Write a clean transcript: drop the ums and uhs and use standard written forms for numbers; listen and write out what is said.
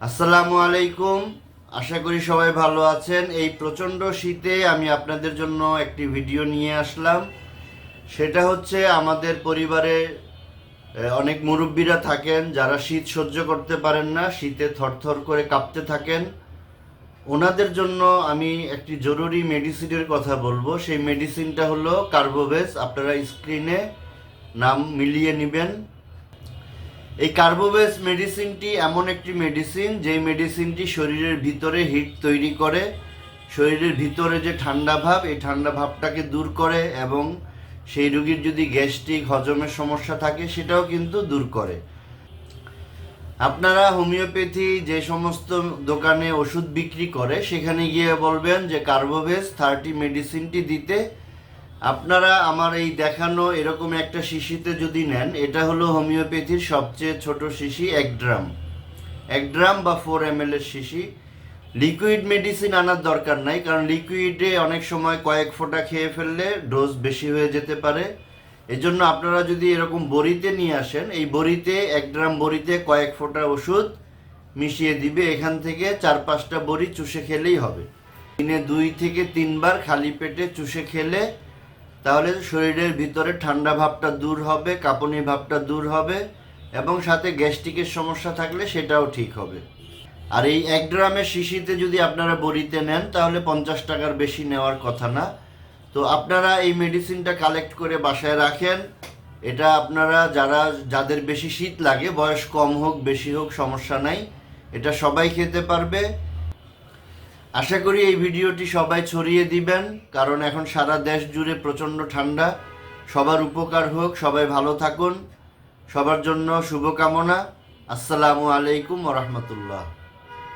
আসসালামু আলাইকুম। আশা করি সবাই ভালো আছেন। এই প্রচণ্ড শীতে আমি আপনাদের জন্য একটি ভিডিও নিয়ে আসলাম। সেটা হচ্ছে আমাদের পরিবারে অনেক মুরব্বীরা থাকেন যারা শীত সহ্য করতে পারেন না, শীতে থরথর করে কাঁপতে থাকেন। ওনাদের জন্য আমি একটি জরুরি মেডিসিনের কথা বলবো। সেই মেডিসিনটা হলো কার্বোভেজ। আপনারা স্ক্রিনে নাম মিলিয়ে নেবেন। এই কার্বোভেজ মেডিসিনটি এমন একটি মেডিসিন যেই মেডিসিনটি শরীরের ভিতরে হিট তৈরি করে, শরীরের ভিতরে যে ঠান্ডা ভাব, এই ঠান্ডা ভাবটাকে দূর করে এবং সেই রোগীর যদি গ্যাস্ট্রিক হজমের সমস্যা থাকে সেটাও কিন্তু দূর করে। আপনারা হোমিওপ্যাথি যে সমস্ত দোকানে ওষুধ বিক্রি করে সেখানে গিয়ে বলবেন যে কার্বোভেজ 30 মেডিসিনটি দিতে। আপনারা আমার এই দেখানো এরকম একটা শিশিতে যদি নেন, এটা হলো হোমিওপ্যাথির সবচেয়ে ছোট শিশি, 1 ড্রাম বা 4 ml এর শিশি। লিকুইড মেডিসিন আনার দরকার নাই, কারণ লিকুইডে অনেক সময় কয়েক ফোঁটা খেয়ে ফেললে ডোজ বেশি হয়ে যেতে পারে। এজন্য আপনারা যদি এরকম বড়িতে নিয়ে আসেন, এই বড়িতে 1 ড্রাম বড়িতে কয়েক ফোঁটা ওষুধ মিশিয়ে দিবে। এখান থেকে 4-5টা বড়ি চুষে খেলেই হবে। দিনে 2 থেকে 3 বার খালি পেটে চুষে খেলে তাহলে শরীরের ভিতরে ঠান্ডা ভাবটা দূর হবে, কাঁপুনি ভাবটা দূর হবে এবং সাথে গ্যাস্ট্রিকের সমস্যা থাকলে সেটাও ঠিক হবে। আর এই 1 ড্রামের শিশিতে যদি আপনারা বড়িতে নেন তাহলে 50 টাকার বেশি নেওয়ার কথা না। তো আপনারা এই মেডিসিনটা কালেক্ট করে বাসায় রাখেন। এটা আপনারা যাদের বেশি শীত লাগে, বয়স কম হোক বেশি হোক সমস্যা নাই, এটা সবাই খেতে পারবে। আশা করি এই ভিডিওটি সবাই ছড়িয়ে দিবেন, কারণ এখন সারা দেশ জুড়ে প্রচণ্ড ঠান্ডা। সবার উপকার হোক, সবাই ভালো থাকুন, সবার জন্য শুভকামনা। আসসালামু আলাইকুম ওয়া রাহমাতুল্লাহ।